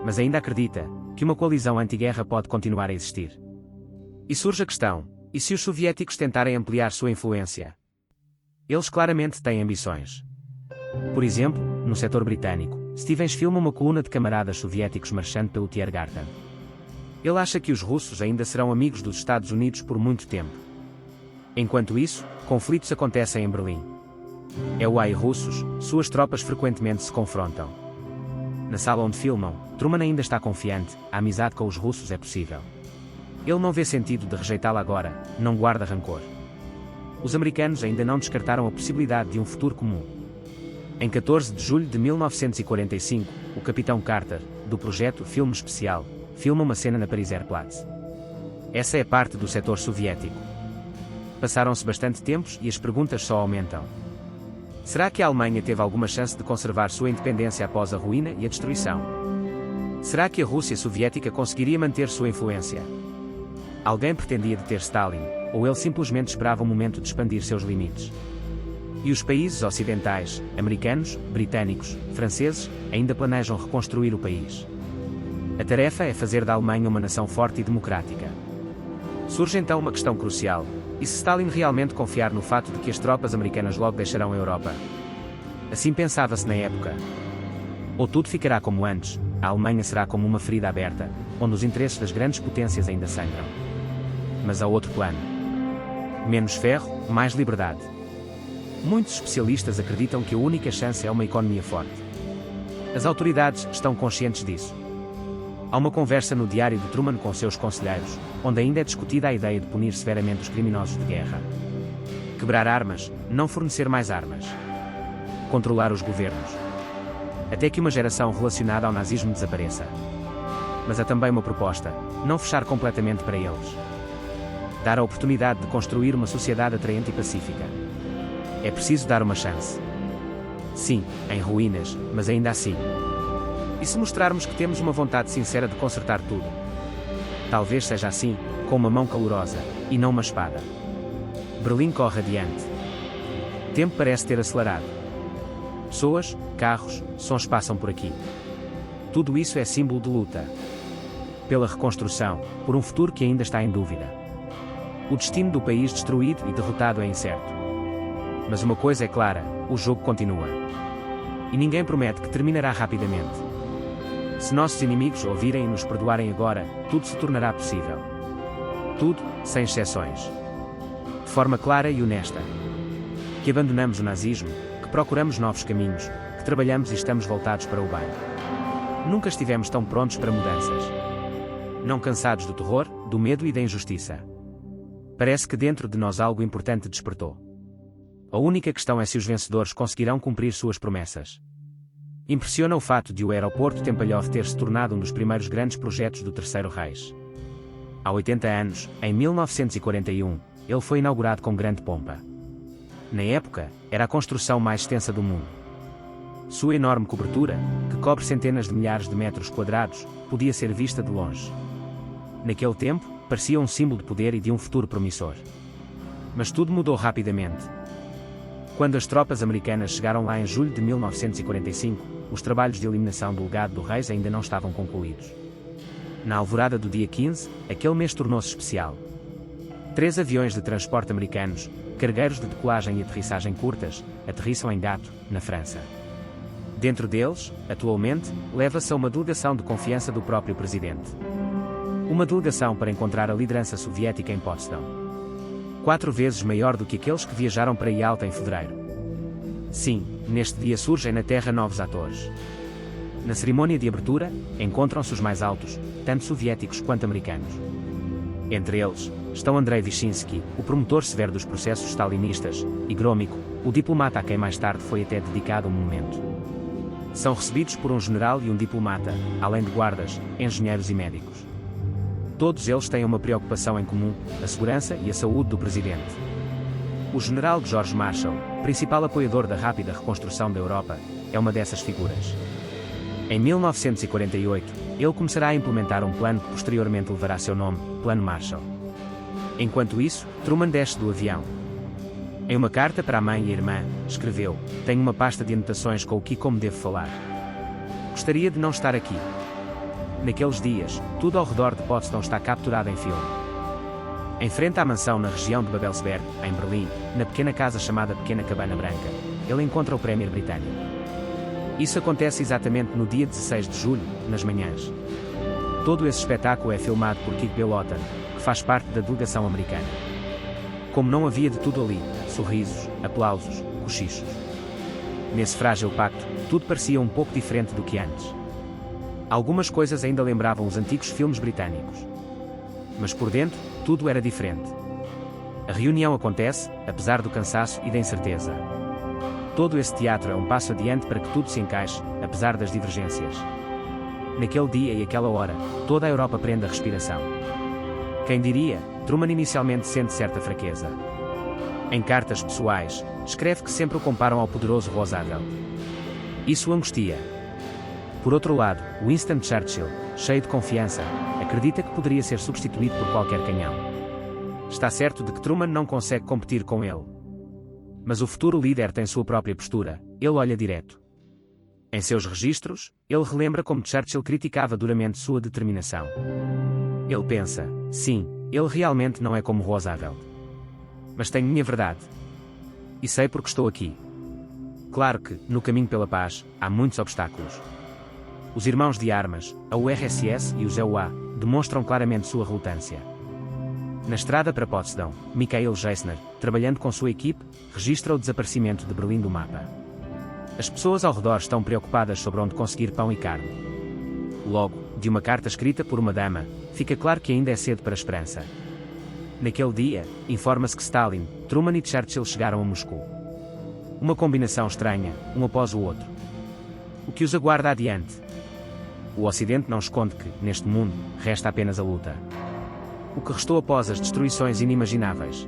Mas ainda acredita que uma coalizão anti-guerra pode continuar a existir. E surge a questão: e se os soviéticos tentarem ampliar sua influência? Eles claramente têm ambições. Por exemplo, no setor britânico, Stevens filma uma coluna de camaradas soviéticos marchando pelo Tiergarten. Ele acha que os russos ainda serão amigos dos Estados Unidos por muito tempo. Enquanto isso, conflitos acontecem em Berlim. EUA e russos, suas tropas frequentemente se confrontam. Na sala onde filmam, Truman ainda está confiante: a amizade com os russos é possível. Ele não vê sentido de rejeitá-la agora, não guarda rancor. Os americanos ainda não descartaram a possibilidade de um futuro comum. Em 14 de julho de 1945, o capitão Carter, do projeto Filme Especial, filma uma cena na Pariser Platz. Essa é parte do setor soviético. Passaram-se bastante tempos e as perguntas só aumentam. Será que a Alemanha teve alguma chance de conservar sua independência após a ruína e a destruição? Será que a Rússia soviética conseguiria manter sua influência? Alguém pretendia deter Stalin, ou ele simplesmente esperava o momento de expandir seus limites? E os países ocidentais, americanos, britânicos, franceses, ainda planejam reconstruir o país. A tarefa é fazer da Alemanha uma nação forte e democrática. Surge então uma questão crucial: e se Stalin realmente confiar no fato de que as tropas americanas logo deixarão a Europa? Assim pensava-se na época. Ou tudo ficará como antes, a Alemanha será como uma ferida aberta, onde os interesses das grandes potências ainda sangram. Mas há outro plano. Menos ferro, mais liberdade. Muitos especialistas acreditam que a única chance é uma economia forte. As autoridades estão conscientes disso. Há uma conversa no diário de Truman com seus conselheiros, onde ainda é discutida a ideia de punir severamente os criminosos de guerra. Quebrar armas, não fornecer mais armas. Controlar os governos. Até que uma geração relacionada ao nazismo desapareça. Mas há também uma proposta: não fechar completamente para eles. Dar a oportunidade de construir uma sociedade atraente e pacífica. É preciso dar uma chance. Sim, em ruínas, mas ainda assim. E se mostrarmos que temos uma vontade sincera de consertar tudo? Talvez seja assim, com uma mão calorosa, e não uma espada. Berlim corre adiante. O tempo parece ter acelerado. Pessoas, carros, sons passam por aqui. Tudo isso é símbolo de luta. Pela reconstrução, por um futuro que ainda está em dúvida. O destino do país destruído e derrotado é incerto. Mas uma coisa é clara: o jogo continua. E ninguém promete que terminará rapidamente. Se nossos inimigos ouvirem e nos perdoarem agora, tudo se tornará possível. Tudo, sem exceções. De forma clara e honesta. Que abandonamos o nazismo, que procuramos novos caminhos, que trabalhamos e estamos voltados para o bem. Nunca estivemos tão prontos para mudanças. Não cansados do terror, do medo e da injustiça. Parece que dentro de nós algo importante despertou. A única questão é se os vencedores conseguirão cumprir suas promessas. Impressiona o fato de o aeroporto Tempelhof ter se tornado um dos primeiros grandes projetos do Terceiro Reich. Há 80 anos, em 1941, ele foi inaugurado com grande pompa. Na época, era a construção mais extensa do mundo. Sua enorme cobertura, que cobre centenas de milhares de metros quadrados, podia ser vista de longe. Naquele tempo, parecia um símbolo de poder e de um futuro promissor. Mas tudo mudou rapidamente. Quando as tropas americanas chegaram lá em julho de 1945, os trabalhos de eliminação do legado do Reich ainda não estavam concluídos. Na alvorada do dia 15, aquele mês tornou-se especial. 3 aviões de transporte americanos, cargueiros de decolagem e aterrissagem curtas, aterrissam em Gap, na França. Dentro deles, atualmente, leva-se a uma delegação de confiança do próprio presidente. Uma delegação para encontrar a liderança soviética em Potsdam. 4 vezes maior do que aqueles que viajaram para Yalta em fevereiro. Sim, neste dia surgem na Terra novos atores. Na cerimônia de abertura, encontram-se os mais altos, tanto soviéticos quanto americanos. Entre eles, estão Andrei Vyshinsky, o promotor severo dos processos stalinistas, e Gromyko, o diplomata a quem mais tarde foi até dedicado um monumento. São recebidos por um general e um diplomata, além de guardas, engenheiros e médicos. Todos eles têm uma preocupação em comum: a segurança e a saúde do presidente. O general George Marshall, principal apoiador da rápida reconstrução da Europa, é uma dessas figuras. Em 1948, ele começará a implementar um plano que posteriormente levará seu nome, Plano Marshall. Enquanto isso, Truman desce do avião. Em uma carta para a mãe e a irmã, escreveu: "Tenho uma pasta de anotações com o que e como devo falar. Gostaria de não estar aqui." Naqueles dias, tudo ao redor de Potsdam está capturado em filme. Em frente à mansão na região de Babelsberg, em Berlim, na pequena casa chamada Pequena Cabana Branca, ele encontra o Premier britânico. Isso acontece exatamente no dia 16 de julho, nas manhãs. Todo esse espetáculo é filmado por Kik Belotan, que faz parte da delegação americana. Como não havia de tudo ali, sorrisos, aplausos, cochichos. Nesse frágil pacto, tudo parecia um pouco diferente do que antes. Algumas coisas ainda lembravam os antigos filmes britânicos. Mas por dentro, tudo era diferente. A reunião acontece, apesar do cansaço e da incerteza. Todo esse teatro é um passo adiante para que tudo se encaixe, apesar das divergências. Naquele dia e aquela hora, toda a Europa prende a respiração. Quem diria, Truman inicialmente sente certa fraqueza. Em cartas pessoais, escreve que sempre o comparam ao poderoso Roosevelt. Isso o angustia. Por outro lado, Winston Churchill, cheio de confiança, acredita que poderia ser substituído por qualquer canhão. Está certo de que Truman não consegue competir com ele. Mas o futuro líder tem sua própria postura, ele olha direto. Em seus registros, ele relembra como Churchill criticava duramente sua determinação. Ele pensa: sim, ele realmente não é como Roosevelt. Mas tenho minha verdade. E sei porque estou aqui. Claro que, no caminho pela paz, há muitos obstáculos. Os irmãos de armas, a URSS e os EUA, demonstram claramente sua relutância. Na estrada para Potsdam, Michael Geisner, trabalhando com sua equipe, registra o desaparecimento de Berlim do mapa. As pessoas ao redor estão preocupadas sobre onde conseguir pão e carne. Logo, de uma carta escrita por uma dama, fica claro que ainda é cedo para a esperança. Naquele dia, informa-se que Stalin, Truman e Churchill chegaram a Moscou. Uma combinação estranha, um após o outro. O que os aguarda adiante? O Ocidente não esconde que, neste mundo, resta apenas a luta. O que restou após as destruições inimagináveis?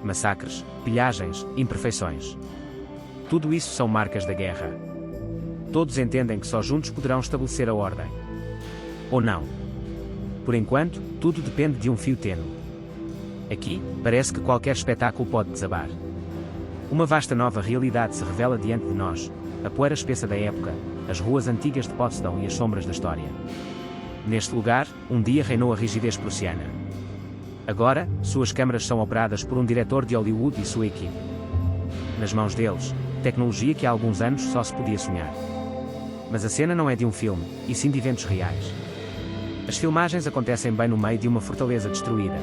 Massacres, pilhagens, imperfeições. Tudo isso são marcas da guerra. Todos entendem que só juntos poderão estabelecer a ordem. Ou não. Por enquanto, tudo depende de um fio tênue. Aqui, parece que qualquer espetáculo pode desabar. Uma vasta nova realidade se revela diante de nós, a poeira espessa da época, as ruas antigas de Potsdam e as sombras da história. Neste lugar, um dia reinou a rigidez prussiana. Agora, suas câmaras são operadas por um diretor de Hollywood e sua equipe. Nas mãos deles, tecnologia que há alguns anos só se podia sonhar. Mas a cena não é de um filme, e sim de eventos reais. As filmagens acontecem bem no meio de uma fortaleza destruída.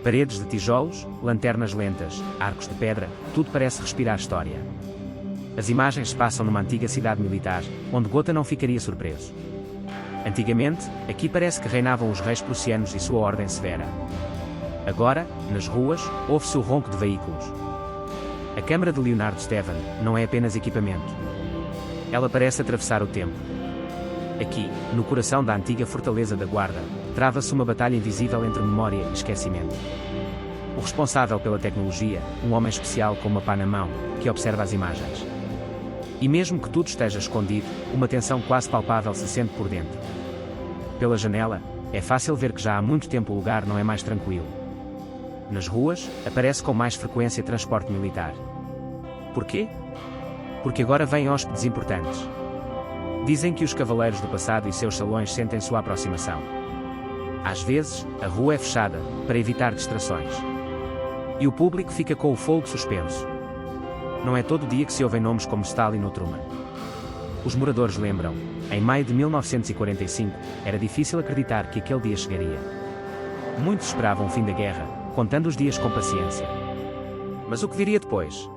Paredes de tijolos, lanternas lentas, arcos de pedra, tudo parece respirar história. As imagens se passam numa antiga cidade militar, onde Gotha não ficaria surpreso. Antigamente, aqui parece que reinavam os reis prussianos e sua ordem severa. Agora, nas ruas, ouve-se o ronco de veículos. A câmara de Leonard Steven não é apenas equipamento. Ela parece atravessar o tempo. Aqui, no coração da antiga fortaleza da Guarda, trava-se uma batalha invisível entre memória e esquecimento. O responsável pela tecnologia, um homem especial com uma pá na mão, que observa as imagens. E mesmo que tudo esteja escondido, uma tensão quase palpável se sente por dentro. Pela janela, é fácil ver que já há muito tempo o lugar não é mais tranquilo. Nas ruas, aparece com mais frequência transporte militar. Porquê? Porque agora vêm hóspedes importantes. Dizem que os cavaleiros do passado e seus salões sentem sua aproximação. Às vezes, a rua é fechada, para evitar distrações. E o público fica com o fogo suspenso. Não é todo dia que se ouvem nomes como Stalin ou Truman. Os moradores lembram, em maio de 1945, era difícil acreditar que aquele dia chegaria. Muitos esperavam o fim da guerra, contando os dias com paciência. Mas o que viria depois?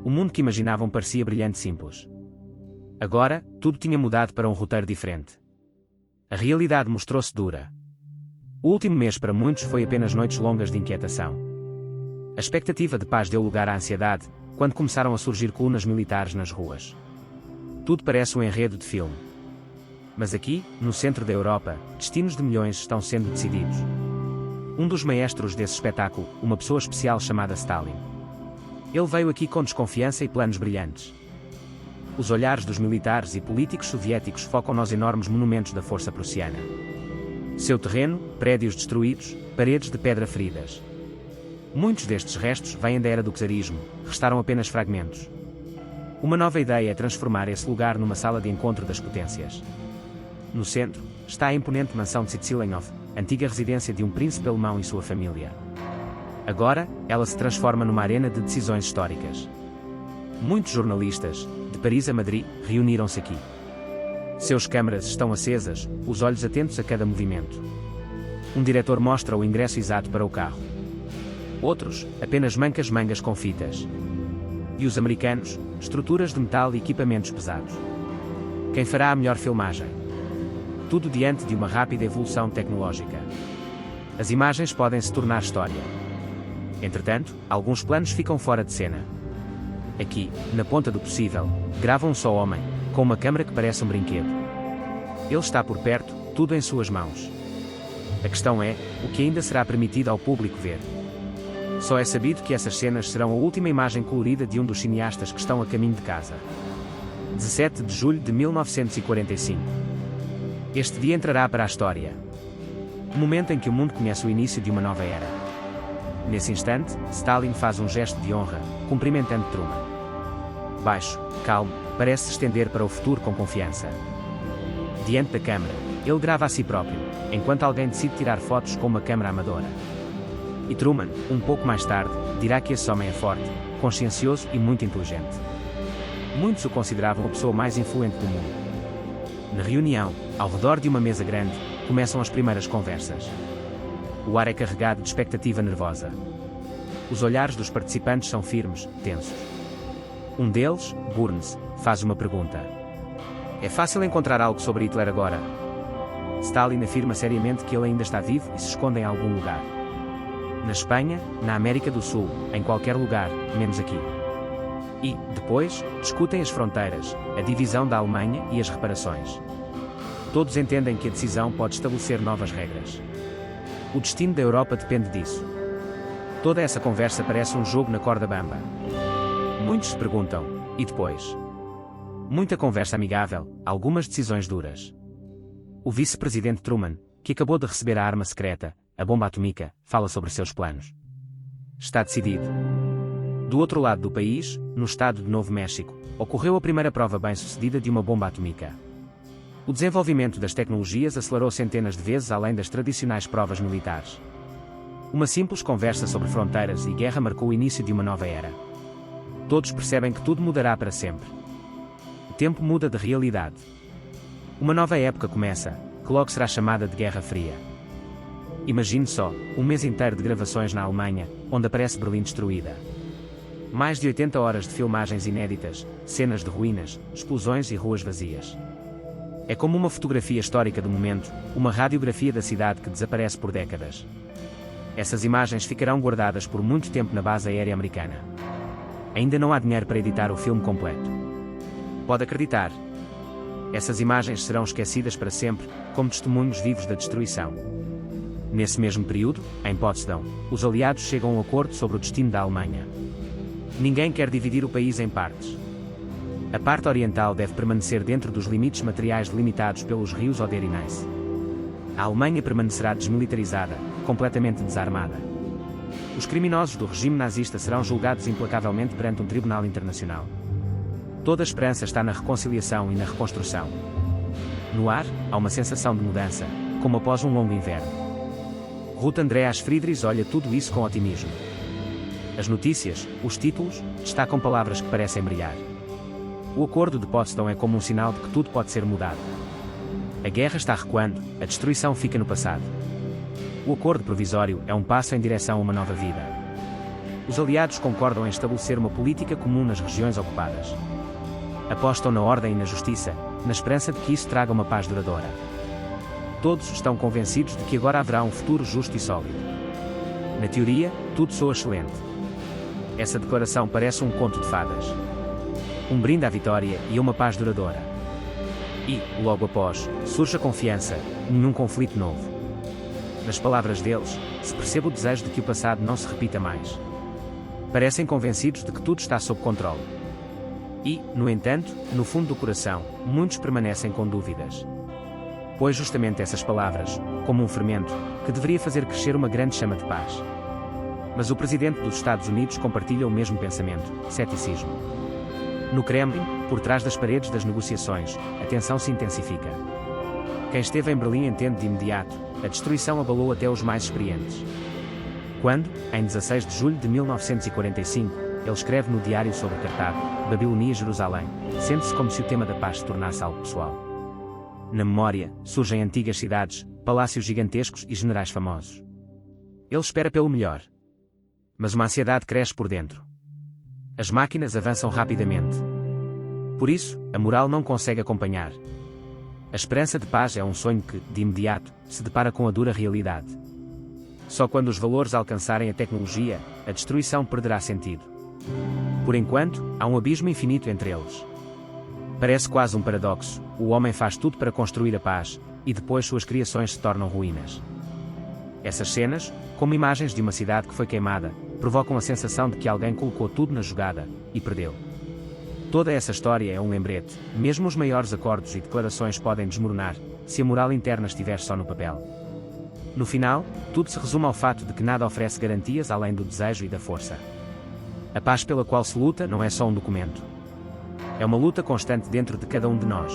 O mundo que imaginavam parecia brilhante e simples. Agora, tudo tinha mudado para um roteiro diferente. A realidade mostrou-se dura. O último mês para muitos foi apenas noites longas de inquietação. A expectativa de paz deu lugar à ansiedade, quando começaram a surgir colunas militares nas ruas. Tudo parece um enredo de filme. Mas aqui, no centro da Europa, destinos de milhões estão sendo decididos. Um dos maestros desse espetáculo, uma pessoa especial chamada Stalin. Ele veio aqui com desconfiança e planos brilhantes. Os olhares dos militares e políticos soviéticos focam nos enormes monumentos da força prussiana. Seu terreno, prédios destruídos, paredes de pedra feridas. Muitos destes restos vêm da era do czarismo, restaram apenas fragmentos. Uma nova ideia é transformar esse lugar numa sala de encontro das potências. No centro, está a imponente mansão de Sitsilenov, antiga residência de um príncipe alemão e sua família. Agora, ela se transforma numa arena de decisões históricas. Muitos jornalistas, de Paris a Madrid, reuniram-se aqui. Seus câmaras estão acesas, os olhos atentos a cada movimento. Um diretor mostra o ingresso exato para o carro. Outros, apenas mangas com fitas. E os americanos, estruturas de metal e equipamentos pesados. Quem fará a melhor filmagem? Tudo diante de uma rápida evolução tecnológica. As imagens podem se tornar história. Entretanto, alguns planos ficam fora de cena. Aqui, na ponta do possível, grava um só homem, com uma câmera que parece um brinquedo. Ele está por perto, tudo em suas mãos. A questão é, o que ainda será permitido ao público ver? Só é sabido que essas cenas serão a última imagem colorida de um dos cineastas que estão a caminho de casa. 17 de julho de 1945. Este dia entrará para a história. O momento em que o mundo conhece o início de uma nova era. Nesse instante, Stalin faz um gesto de honra, cumprimentando Truman. Baixo, calmo, parece se estender para o futuro com confiança. Diante da câmara, ele grava a si próprio, enquanto alguém decide tirar fotos com uma câmara amadora. E Truman, um pouco mais tarde, dirá que esse homem é forte, consciencioso e muito inteligente. Muitos o consideravam a pessoa mais influente do mundo. Na reunião, ao redor de uma mesa grande, começam as primeiras conversas. O ar é carregado de expectativa nervosa. Os olhares dos participantes são firmes, tensos. Um deles, Burns, faz uma pergunta. É fácil encontrar algo sobre Hitler agora? Stalin afirma seriamente que ele ainda está vivo e se esconde em algum lugar. Na Espanha, na América do Sul, em qualquer lugar, menos aqui. E, depois, discutem as fronteiras, a divisão da Alemanha e as reparações. Todos entendem que a decisão pode estabelecer novas regras. O destino da Europa depende disso. Toda essa conversa parece um jogo na corda bamba. Muitos se perguntam, e depois? Muita conversa amigável, algumas decisões duras. O vice-presidente Truman, que acabou de receber a arma secreta, a bomba atômica, fala sobre seus planos. Está decidido. Do outro lado do país, no estado de Novo México, ocorreu a primeira prova bem-sucedida de uma bomba atômica. O desenvolvimento das tecnologias acelerou centenas de vezes além das tradicionais provas militares. Uma simples conversa sobre fronteiras e guerra marcou o início de uma nova era. Todos percebem que tudo mudará para sempre. O tempo muda de realidade. Uma nova época começa, que logo será chamada de Guerra Fria. Imagine só, um mês inteiro de gravações na Alemanha, onde aparece Berlim destruída. Mais de 80 horas de filmagens inéditas, cenas de ruínas, explosões e ruas vazias. É como uma fotografia histórica do momento, uma radiografia da cidade que desaparece por décadas. Essas imagens ficarão guardadas por muito tempo na base aérea americana. Ainda não há dinheiro para editar o filme completo. Pode acreditar. Essas imagens serão esquecidas para sempre, como testemunhos vivos da destruição. Nesse mesmo período, em Potsdam, os aliados chegam a um acordo sobre o destino da Alemanha. Ninguém quer dividir o país em partes. A parte oriental deve permanecer dentro dos limites materiais delimitados pelos rios Oder e Neisse. A Alemanha permanecerá desmilitarizada, completamente desarmada. Os criminosos do regime nazista serão julgados implacavelmente perante um tribunal internacional. Toda a esperança está na reconciliação e na reconstrução. No ar, há uma sensação de mudança, como após um longo inverno. Ruth Andreas Friedrich olha tudo isso com otimismo. As notícias, os títulos, destacam palavras que parecem brilhar. O acordo de Potsdam é como um sinal de que tudo pode ser mudado. A guerra está recuando, a destruição fica no passado. O acordo provisório é um passo em direção a uma nova vida. Os aliados concordam em estabelecer uma política comum nas regiões ocupadas. Apostam na ordem e na justiça, na esperança de que isso traga uma paz duradoura. Todos estão convencidos de que agora haverá um futuro justo e sólido. Na teoria, tudo soa excelente. Essa declaração parece um conto de fadas. Um brinde à vitória e a uma paz duradoura. E, logo após, surge a confiança, nenhum conflito novo. Nas palavras deles, se percebe o desejo de que o passado não se repita mais. Parecem convencidos de que tudo está sob controle. E, no entanto, no fundo do coração, muitos permanecem com dúvidas. Pois justamente essas palavras, como um fermento, que deveria fazer crescer uma grande chama de paz. Mas o presidente dos Estados Unidos compartilha o mesmo pensamento, ceticismo. No Kremlin, por trás das paredes das negociações, a tensão se intensifica. Quem esteve em Berlim entende de imediato, a destruição abalou até os mais experientes. Quando, em 16 de julho de 1945, ele escreve no diário sobre Cartago, Babilonia e Jerusalém, sente-se como se o tema da paz se tornasse algo pessoal. Na memória, surgem antigas cidades, palácios gigantescos e generais famosos. Ele espera pelo melhor. Mas uma ansiedade cresce por dentro. As máquinas avançam rapidamente. Por isso, a moral não consegue acompanhar. A esperança de paz é um sonho que, de imediato, se depara com a dura realidade. Só quando os valores alcançarem a tecnologia, a destruição perderá sentido. Por enquanto, há um abismo infinito entre eles. Parece quase um paradoxo: o homem faz tudo para construir a paz, e depois suas criações se tornam ruínas. Essas cenas, como imagens de uma cidade que foi queimada, provocam a sensação de que alguém colocou tudo na jogada, e perdeu. Toda essa história é um lembrete: mesmo os maiores acordos e declarações podem desmoronar, se a moral interna estiver só no papel. No final, tudo se resume ao fato de que nada oferece garantias além do desejo e da força. A paz pela qual se luta não é só um documento. É uma luta constante dentro de cada um de nós.